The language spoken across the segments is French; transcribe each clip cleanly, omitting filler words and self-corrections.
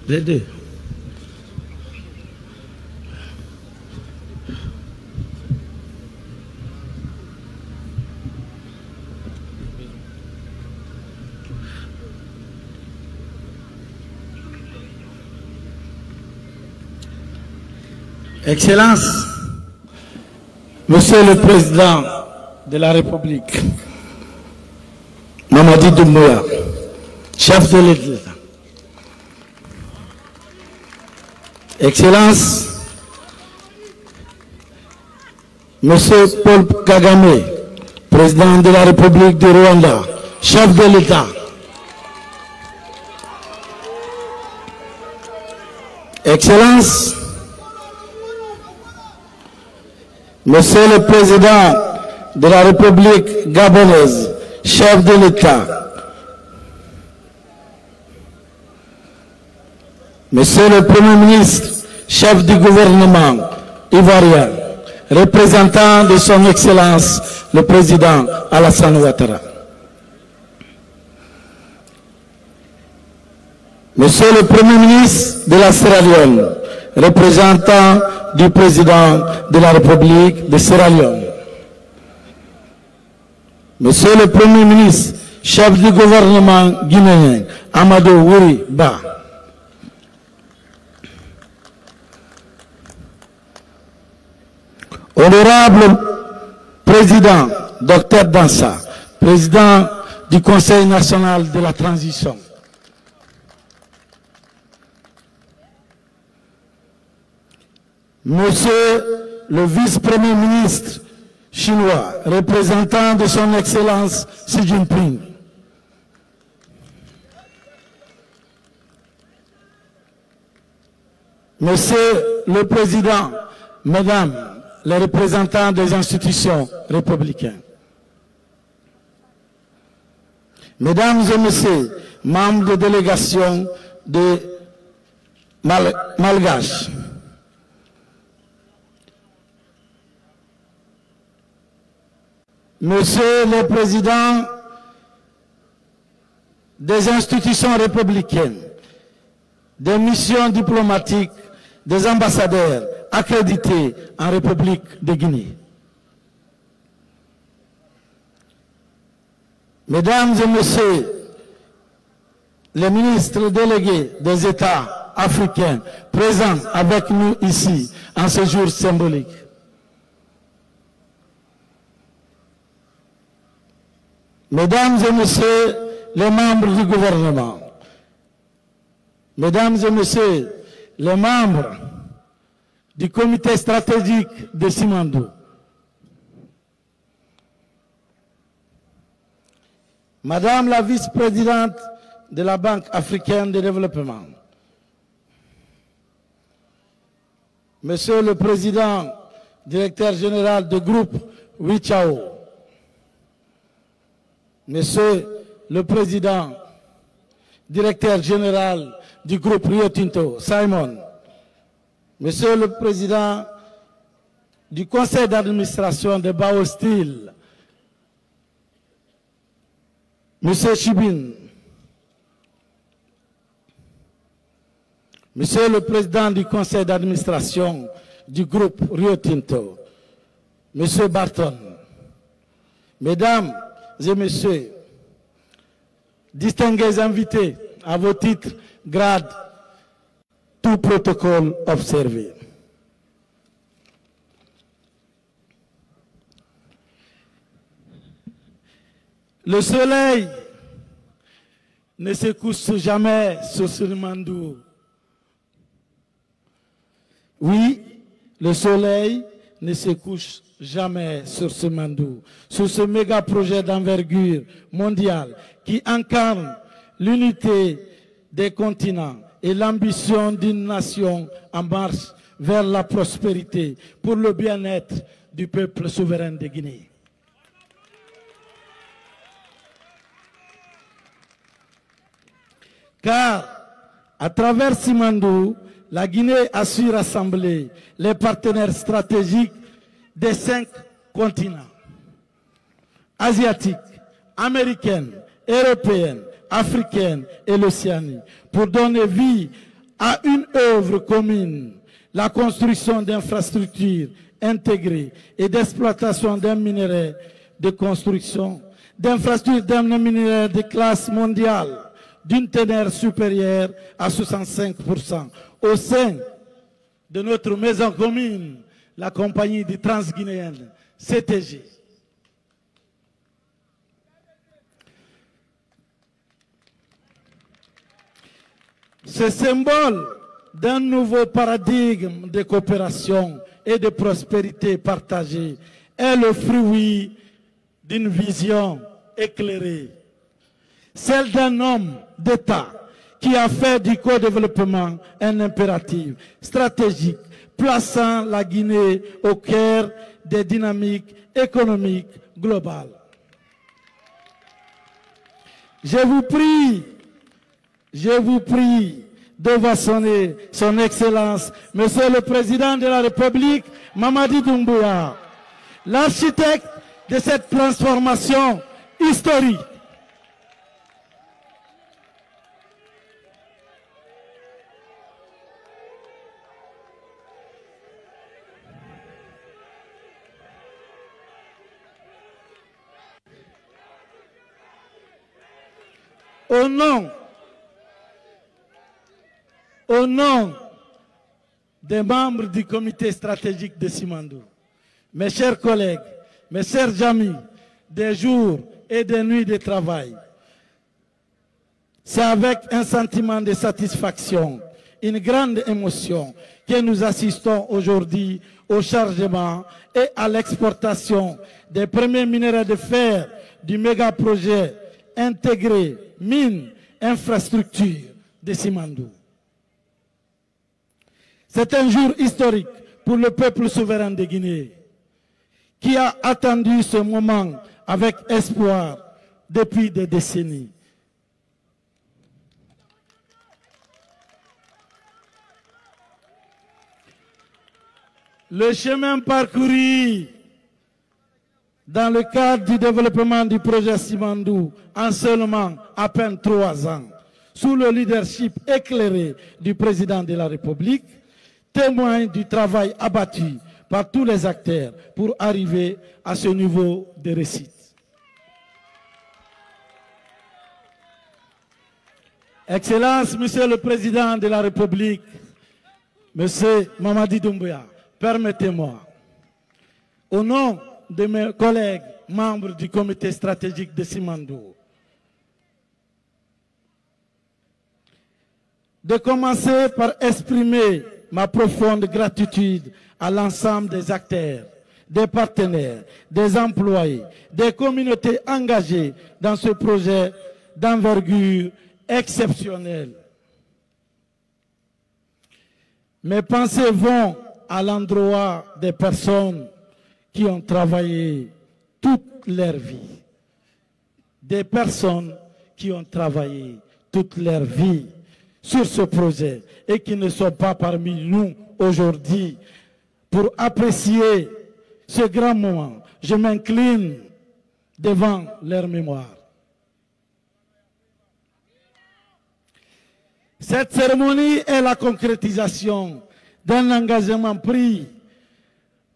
Les deux. Excellence, Monsieur le Président de la République, Mamadi Doumbouya, chef de l'État. Excellence, Monsieur Paul Kagame, Président de la République du Rwanda, chef de l'État. Excellence, Monsieur le Président de la République gabonaise, chef de l'État. Monsieur le Premier ministre, chef du gouvernement ivoirien, représentant de son Excellence le Président Alassane Ouattara. Monsieur le Premier ministre de la Sierra Leone, représentant du Président de la République de Sierra Leone. Monsieur le Premier ministre, chef du gouvernement guinéen, Amadou Wuri Ba. Honorable Président Dr Dansa, Président du Conseil national de la transition. Monsieur le vice-premier ministre chinois, représentant de son Excellence Xi Jinping. Monsieur le Président, Mesdames les représentants des institutions républicaines. Mesdames et Messieurs, membres de délégation de Malgache. Monsieur le Président des institutions républicaines, des missions diplomatiques, des ambassadeurs accrédités en République de Guinée. Mesdames et Messieurs, les ministres délégués des États africains présents avec nous ici en ce jour symbolique. Mesdames et Messieurs, les membres du gouvernement, Mesdames et Messieurs, les membres du comité stratégique de Simandou, Madame la vice-présidente de la Banque africaine de développement, Monsieur le président, directeur général du groupe Wichao, Monsieur le président, directeur général du groupe Rio Tinto, Simon, Monsieur le président du conseil d'administration de Bao Steel, Monsieur Chibin, Monsieur le président du conseil d'administration du groupe Rio Tinto, Monsieur Barton, Mesdames et Messieurs, distingués invités à vos titres, grades, tout protocole observé. Le soleil ne se couche jamais sur Simandou. Oui, le soleil ne se couche jamais sur Simandou, sur ce méga projet d'envergure mondiale qui incarne l'unité des continents et l'ambition d'une nation en marche vers la prospérité pour le bien-être du peuple souverain de Guinée. Car, à travers Simandou, la Guinée a su rassembler les partenaires stratégiques des 5 continents, asiatiques, américaines, européennes, africaines et l'Océanie, pour donner vie à une œuvre commune, la construction d'infrastructures intégrées et d'exploitation d'un minerai de construction, d'infrastructures d'un minerai de classe mondiale, d'une teneur supérieure à 65% au sein de notre maison commune, la compagnie du transguinéenne CTG. Ce symbole d'un nouveau paradigme de coopération et de prospérité partagée est le fruit d'une vision éclairée, celle d'un homme d'État qui a fait du co-développement un impératif stratégique, plaçant la Guinée au cœur des dynamiques économiques globales. Je vous prie d'ovationner son Excellence, Monsieur le Président de la République, Mamadi Doumbouya, l'architecte de cette transformation historique. Au nom des membres du comité stratégique de Simandou, mes chers collègues, mes chers amis, des jours et des nuits de travail, c'est avec un sentiment de satisfaction, une grande émotion que nous assistons aujourd'hui au chargement et à l'exportation des premiers minerais de fer du méga-projet intégré mine infrastructure de Simandou. C'est un jour historique pour le peuple souverain de Guinée qui a attendu ce moment avec espoir depuis des décennies. Le chemin parcouru dans le cadre du développement du projet Simandou en seulement à peine 3 ans, sous le leadership éclairé du président de la République, témoigne du travail abattu par tous les acteurs pour arriver à ce niveau de réussite. Excellence, Monsieur le Président de la République, Monsieur Mamadi Doumbouya, permettez-moi, au nom de mes collègues membres du comité stratégique de Simandou, de commencer par exprimer ma profonde gratitude à l'ensemble des acteurs, des partenaires, des employés, des communautés engagées dans ce projet d'envergure exceptionnelle. Mes pensées vont à l'endroit des personnes qui ont travaillé toute leur vie. Des personnes qui ont travaillé toute leur vie sur ce projet et qui ne sont pas parmi nous aujourd'hui pour apprécier ce grand moment. Je m'incline devant leur mémoire. Cette cérémonie est la concrétisation d'un engagement pris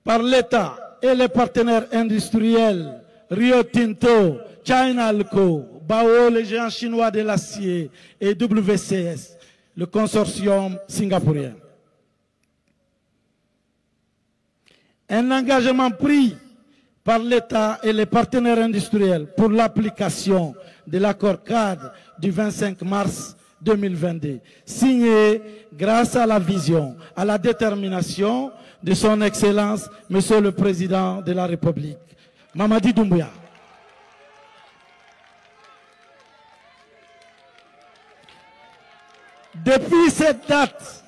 par l'État et les partenaires industriels Rio Tinto, China Alco, Bao, les géants chinois de l'acier et WCS, le consortium singapourien. Un engagement pris par l'État et les partenaires industriels pour l'application de l'accord cadre du 25 mars 2022, signé grâce à la vision, à la détermination de son Excellence, Monsieur le Président de la République, Mamadi Doumbouya. Depuis cette date,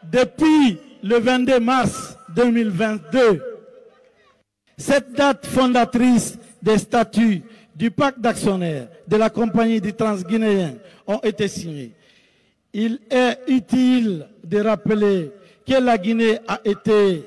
depuis le 22 mars 2022, cette date fondatrice des statuts du pacte d'actionnaires de la compagnie du transguinéen ont été signés. Il est utile de rappeler que la Guinée a été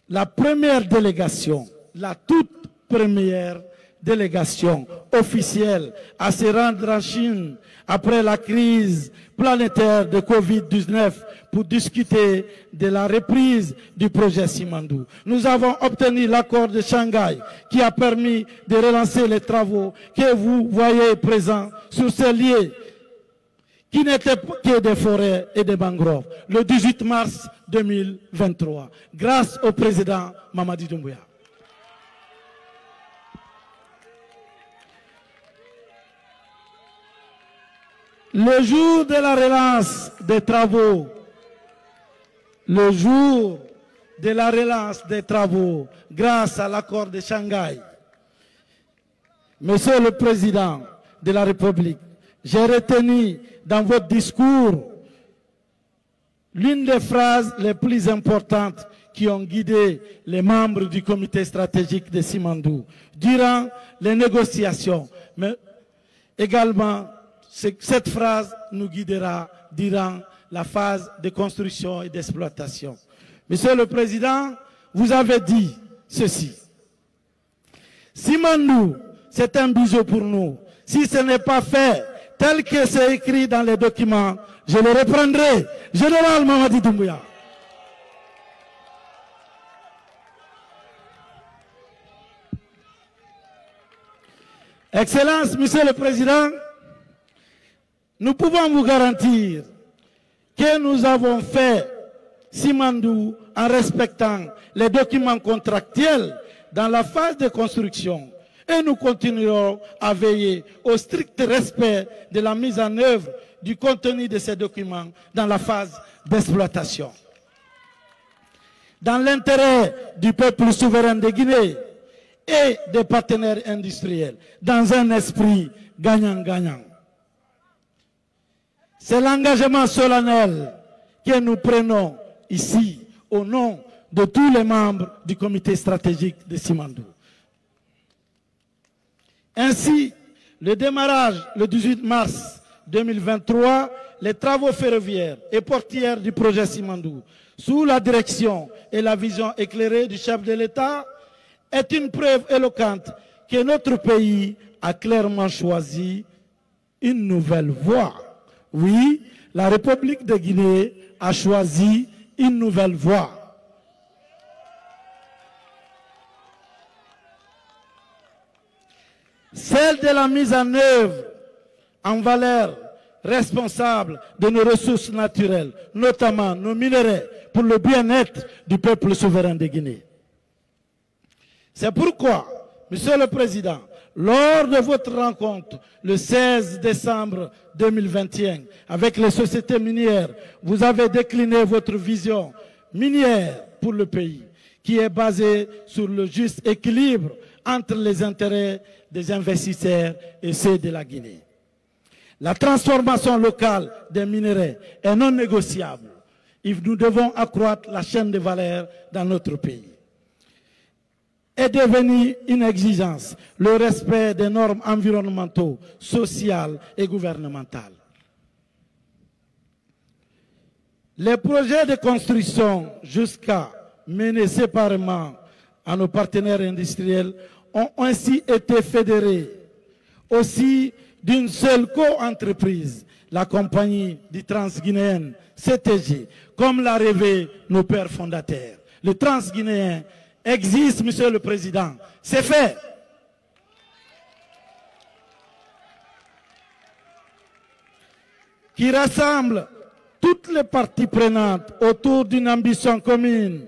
la première délégation, la toute première délégation officielle à se rendre en Chine après la crise planétaire de Covid-19 pour discuter de la reprise du projet Simandou. Nous avons obtenu l'accord de Shanghai qui a permis de relancer les travaux que vous voyez présents sur ces lieux qui n'étaient que des forêts et des mangroves, le 18 mars 2023, grâce au président Mamadi Doumbouya. Le jour de la relance des travaux, grâce à l'accord de Shanghai, Monsieur le Président de la République, j'ai retenu dans votre discours l'une des phrases les plus importantes qui ont guidé les membres du comité stratégique de Simandou durant les négociations, mais également cette phrase nous guidera durant la phase de construction et d'exploitation. Monsieur le Président, vous avez dit ceci. Simandou, c'est un bijou pour nous. Si ce n'est pas fait tel que c'est écrit dans les documents, je le reprendrai. Général Mamadi Doumbouya. Excellence, Monsieur le Président, nous pouvons vous garantir que nous avons fait Simandou en respectant les documents contractuels dans la phase de construction et nous continuerons à veiller au strict respect de la mise en œuvre du contenu de ces documents dans la phase d'exploitation. Dans l'intérêt du peuple souverain de Guinée et des partenaires industriels, dans un esprit gagnant-gagnant. C'est l'engagement solennel que nous prenons ici au nom de tous les membres du comité stratégique de Simandou. Ainsi, le démarrage le 18 mars 2023, les travaux ferroviaires et portières du projet Simandou, sous la direction et la vision éclairée du chef de l'État, est une preuve éloquente que notre pays a clairement choisi une nouvelle voie. Oui, la République de Guinée a choisi une nouvelle voie. Celle de la mise en œuvre en valeur responsable de nos ressources naturelles, notamment nos minerais, pour le bien-être du peuple souverain de Guinée. C'est pourquoi, Monsieur le Président, lors de votre rencontre le 16 décembre 2021 avec les sociétés minières, vous avez décliné votre vision minière pour le pays, qui est basée sur le juste équilibre entre les intérêts des investisseurs et ceux de la Guinée. La transformation locale des minerais est non négociable. Nous devons accroître la chaîne de valeur dans notre pays. Est devenu une exigence le respect des normes environnementaux, sociales et gouvernementales. Les projets de construction jusqu'à mener séparément à nos partenaires industriels ont ainsi été fédérés aussi d'une seule co-entreprise, la compagnie du Transguinéen CTG, comme l'a rêvé nos pères fondateurs. Le Transguinéen existe, Monsieur le Président, c'est fait. Qui rassemble toutes les parties prenantes autour d'une ambition commune,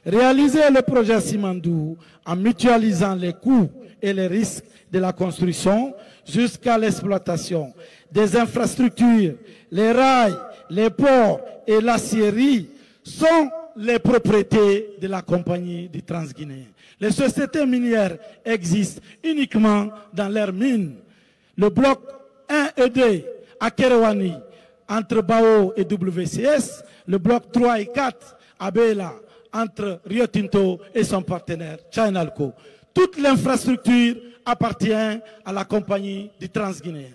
réaliser le projet Simandou en mutualisant les coûts et les risques de la construction jusqu'à l'exploitation des infrastructures, les rails, les ports et l'acierie sont les propriétés de la compagnie du Transguinéen. Les sociétés minières existent uniquement dans leurs mines. Le bloc 1 et 2 à Kerouani, entre Bao et WCS, le bloc 3 et 4 à Bela, entre Rio Tinto et son partenaire Chinalco. Toute l'infrastructure appartient à la compagnie du Transguinéen.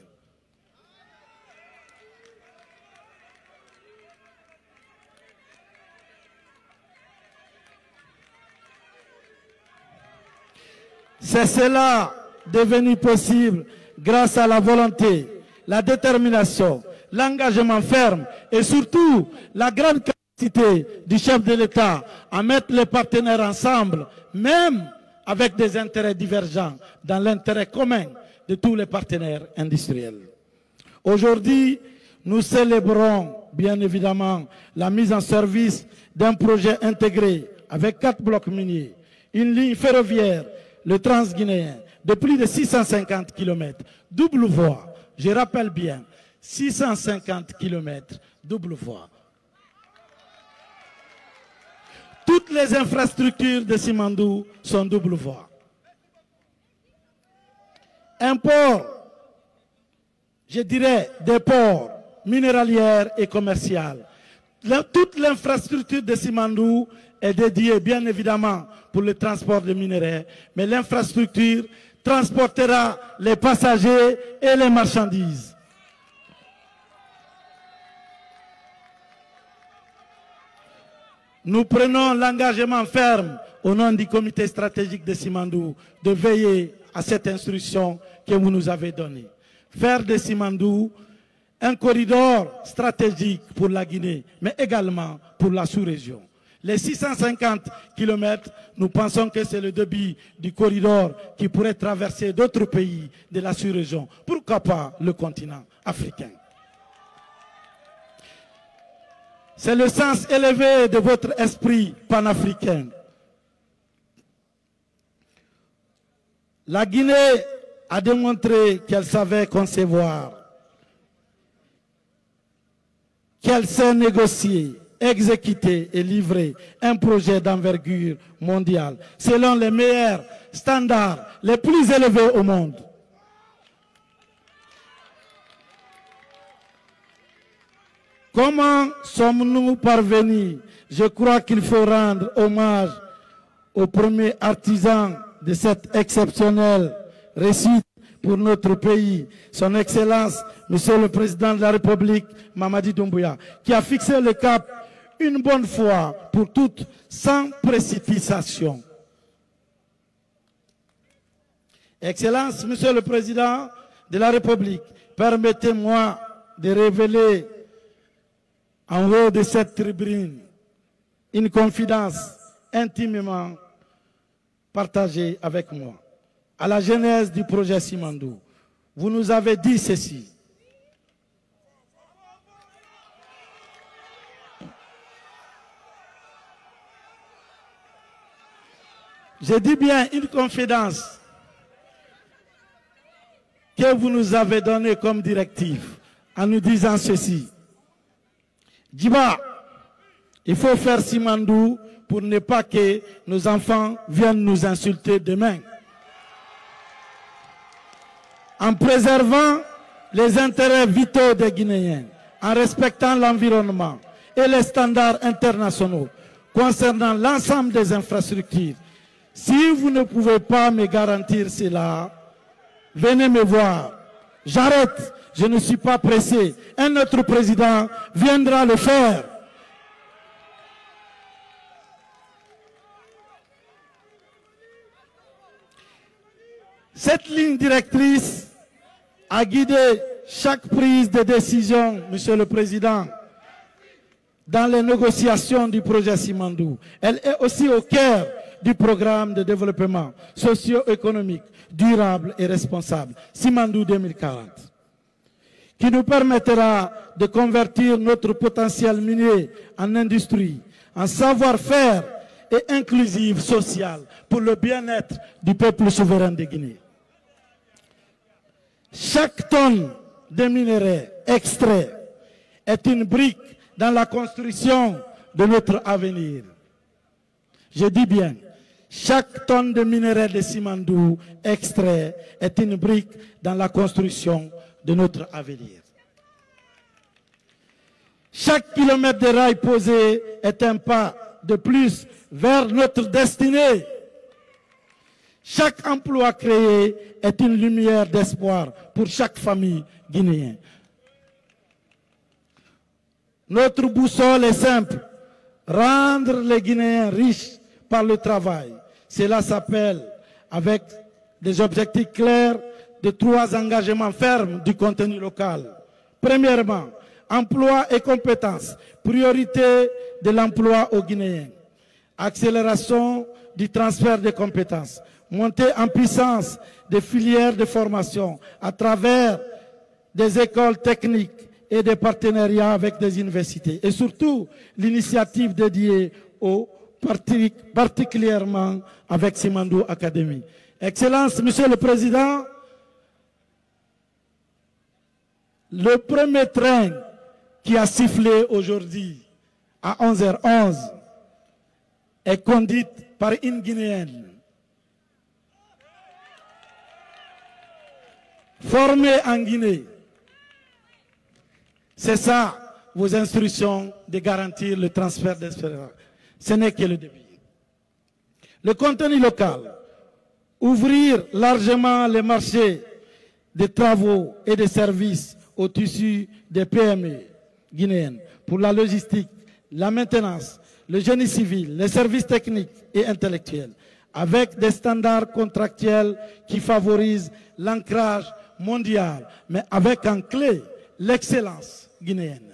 C'est cela devenu possible grâce à la volonté, la détermination, l'engagement ferme et surtout la grande capacité du chef de l'État à mettre les partenaires ensemble, même avec des intérêts divergents, dans l'intérêt commun de tous les partenaires industriels. Aujourd'hui, nous célébrons bien évidemment la mise en service d'un projet intégré avec 4 blocs miniers, une ligne ferroviaire, le Transguinéen, de plus de 650 km, double voie, je rappelle bien, 650 km, double voie. Toutes les infrastructures de Simandou sont double voie. Un port, je dirais des ports minéralières et commerciales. Toute l'infrastructure de Simandou est dédiée bien évidemment pour le transport de minerais, mais l'infrastructure transportera les passagers et les marchandises. Nous prenons l'engagement ferme au nom du comité stratégique de Simandou de veiller à cette instruction que vous nous avez donnée. Faire de Simandou un corridor stratégique pour la Guinée, mais également pour la sous-région. Les 650 km, nous pensons que c'est le débit du corridor qui pourrait traverser d'autres pays de la sous-région. Pourquoi pas le continent africain? C'est le sens élevé de votre esprit panafricain. La Guinée a démontré qu'elle savait concevoir, qu'elle sait négocier, exécuter et livrer un projet d'envergure mondiale selon les meilleurs standards, les plus élevés au monde. Comment sommes-nous parvenus? Je crois qu'il faut rendre hommage au premier artisan de cette exceptionnelle réussite pour notre pays, son Excellence, Monsieur le Président de la République, Mamadi Doumbouya, qui a fixé le cap une bonne fois pour toutes, sans précipitation. Excellence, Monsieur le Président de la République, permettez-moi de révéler en haut de cette tribune une confidence intimement partagée avec moi. À la genèse du projet Simandou, vous nous avez dit ceci. Je dis bien une confidence que vous nous avez donnée comme directive en nous disant ceci. Djiba, il faut faire Simandou pour ne pas que nos enfants viennent nous insulter demain. En préservant les intérêts vitaux des Guinéens, en respectant l'environnement et les standards internationaux concernant l'ensemble des infrastructures. Si vous ne pouvez pas me garantir cela, venez me voir. J'arrête, je ne suis pas pressé. Un autre président viendra le faire. Cette ligne directrice a guidé chaque prise de décision, Monsieur le Président, dans les négociations du projet Simandou. Elle est aussi au cœur du programme de développement socio-économique, durable et responsable, Simandou 2040, qui nous permettra de convertir notre potentiel minier en industrie, en savoir-faire et inclusive sociale pour le bien-être du peuple souverain de Guinée. Chaque tonne de minerais extrait est une brique dans la construction de notre avenir. Je dis bien, chaque tonne de minerais de Simandou extrait est une brique dans la construction de notre avenir. Chaque kilomètre de rail posé est un pas de plus vers notre destinée. Chaque emploi créé est une lumière d'espoir pour chaque famille guinéenne. Notre boussole est simple, rendre les Guinéens riches par le travail. Cela s'appelle, avec des objectifs clairs de 3 engagements fermes du contenu local. Premièrement, emploi et compétences, priorité de l'emploi aux Guinéens. Accélération du transfert des compétences, montée en puissance des filières de formation à travers des écoles techniques et des partenariats avec des universités. Et surtout, l'initiative dédiée aux particulièrement avec Simandou Academy. Excellence, Monsieur le Président, le premier train qui a sifflé aujourd'hui à 11h11 est conduite par une Guinéenne formée en Guinée. C'est ça, vos instructions de garantir le transfert d'espérance. Ce n'est que le début. Le contenu local, ouvrir largement les marchés des travaux et des services au tissu des PME guinéennes pour la logistique, la maintenance, le génie civil, les services techniques et intellectuels, avec des standards contractuels qui favorisent l'ancrage mondial, mais avec en clé l'excellence guinéenne.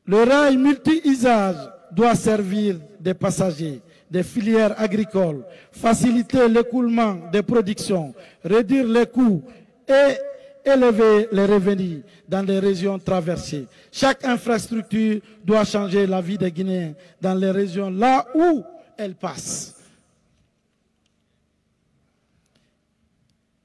Le rail multi-usage doit servir des passagers, des filières agricoles, faciliter l'écoulement des productions, réduire les coûts et élever les revenus dans les régions traversées. Chaque infrastructure doit changer la vie des Guinéens dans les régions là où elle passe.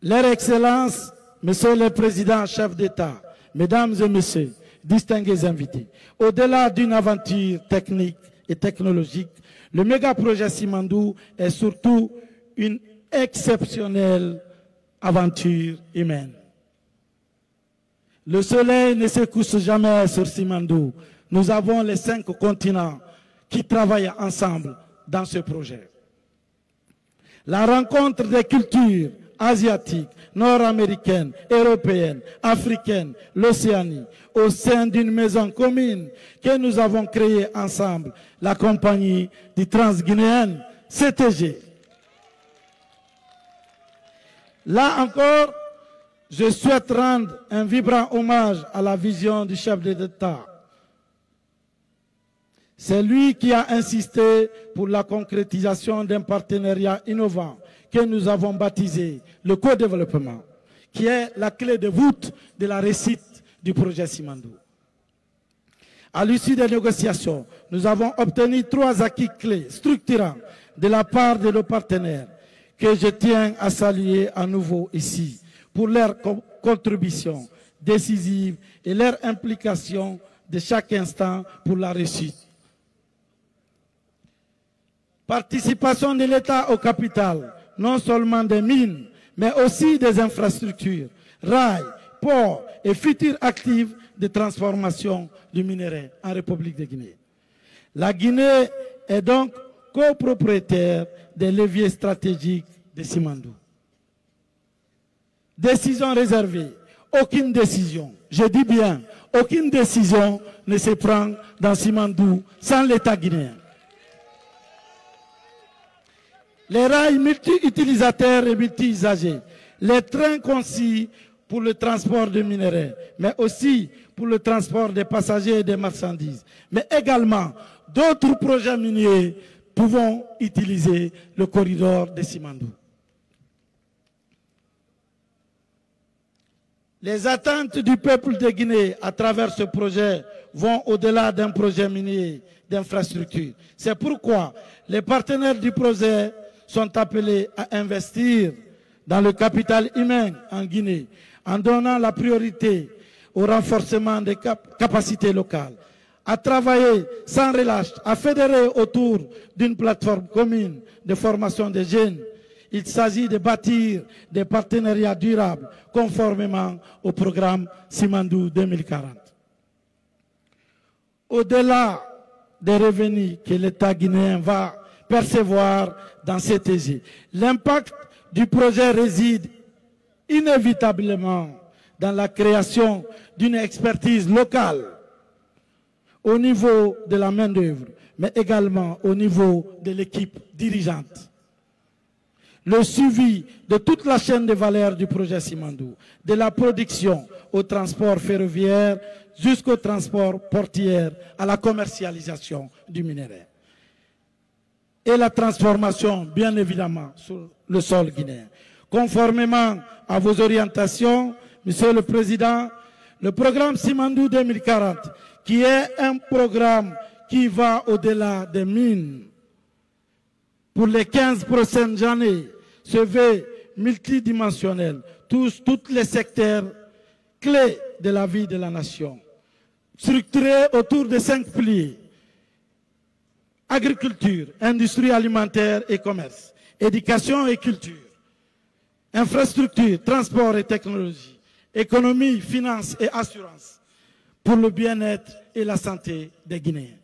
Leur Excellence, Monsieur le Président, chef d'État, Mesdames et Messieurs, distingués invités, au-delà d'une aventure technique et technologique, le méga-projet Simandou est surtout une exceptionnelle aventure humaine. Le soleil ne se couche jamais sur Simandou. Nous avons les 5 continents qui travaillent ensemble dans ce projet. La rencontre des cultures asiatiques, nord-américaines, européennes, africaines, l'Océanie, au sein d'une maison commune que nous avons créée ensemble, la compagnie du Transguinéenne CTG. Là encore, je souhaite rendre un vibrant hommage à la vision du chef de l'État. C'est lui qui a insisté pour la concrétisation d'un partenariat innovant que nous avons baptisé le co-développement, qui est la clé de voûte de la réussite du projet Simandou. À l'issue des négociations, nous avons obtenu 3 acquis clés structurants de la part de nos partenaires que je tiens à saluer à nouveau ici pour leur contribution décisive et leur implication de chaque instant pour la réussite. Participation de l'État au capital, non seulement des mines, mais aussi des infrastructures, rails, ports et futurs actifs de transformation du minerai en République de Guinée. La Guinée est donc copropriétaire des leviers stratégiques de Simandou. Décision réservée, aucune décision, je dis bien, aucune décision ne se prend dans Simandou sans l'État guinéen. Les rails multi-utilisateurs et multi-usagers, les trains conçus pour le transport de minerais, mais aussi pour le transport des passagers et des marchandises, mais également d'autres projets miniers pouvant utiliser le corridor de Simandou. Les attentes du peuple de Guinée à travers ce projet vont au-delà d'un projet minier d'infrastructure. C'est pourquoi les partenaires du projet sont appelés à investir dans le capital humain en Guinée, en donnant la priorité au renforcement des capacités locales, à travailler sans relâche, à fédérer autour d'une plateforme commune de formation des jeunes. Il s'agit de bâtir des partenariats durables conformément au programme Simandou 2040. Au-delà des revenus que l'État guinéen va percevoir dans CTG, l'impact du projet réside inévitablement dans la création d'une expertise locale au niveau de la main-d'œuvre, mais également au niveau de l'équipe dirigeante. Le suivi de toute la chaîne de valeur du projet Simandou, de la production au transport ferroviaire jusqu'au transport portuaire, à la commercialisation du minerai. Et la transformation, bien évidemment, sur le sol guinéen. Conformément à vos orientations, Monsieur le Président, le programme Simandou 2040, qui est un programme qui va au-delà des mines, pour les 15 prochaines années, se veut multidimensionnel, tous les secteurs clés de la vie de la nation, structurés autour de 5 piliers: agriculture, industrie alimentaire et commerce, éducation et culture, infrastructure, transport et technologie, économie, finance et assurance, pour le bien-être et la santé des Guinéens.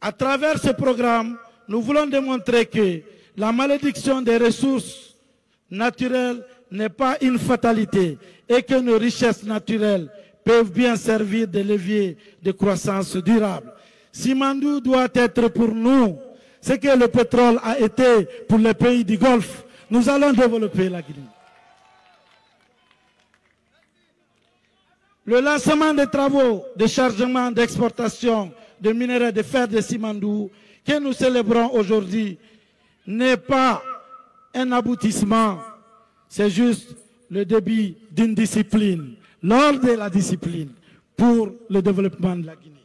À travers ce programme, nous voulons démontrer que la malédiction des ressources naturelles n'est pas une fatalité et que nos richesses naturelles peuvent bien servir de levier de croissance durable. Simandou doit être pour nous ce que le pétrole a été pour les pays du Golfe. Nous allons développer la Guinée. Le lancement des travaux de chargement d'exportation de minerais de fer de Simandou que nous célébrons aujourd'hui n'est pas un aboutissement, c'est juste le début d'une discipline, l'ordre de la discipline pour le développement de la Guinée.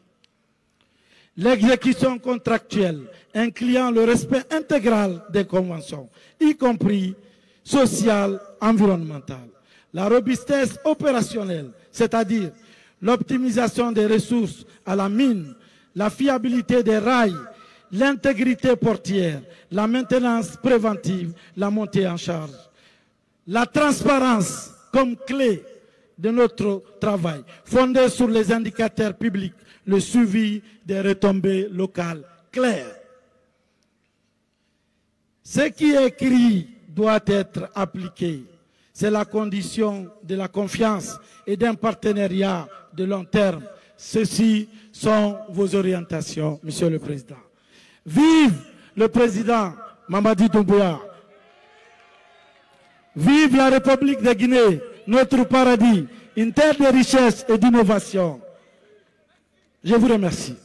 L'exécution contractuelle incluant le respect intégral des conventions, y compris sociales, environnementales. La robustesse opérationnelle, c'est-à-dire l'optimisation des ressources à la mine, la fiabilité des rails, l'intégrité portière, la maintenance préventive, la montée en charge. La transparence comme clé de notre travail, fondée sur les indicateurs publics, le suivi des retombées locales claires. Ce qui est écrit doit être appliqué. C'est la condition de la confiance et d'un partenariat de long terme. Ceci sont vos orientations, Monsieur le Président. Vive le Président Mamadi Doumbouya. Vive la République de Guinée, notre paradis, une terre de richesse et d'innovation. Je vous remercie.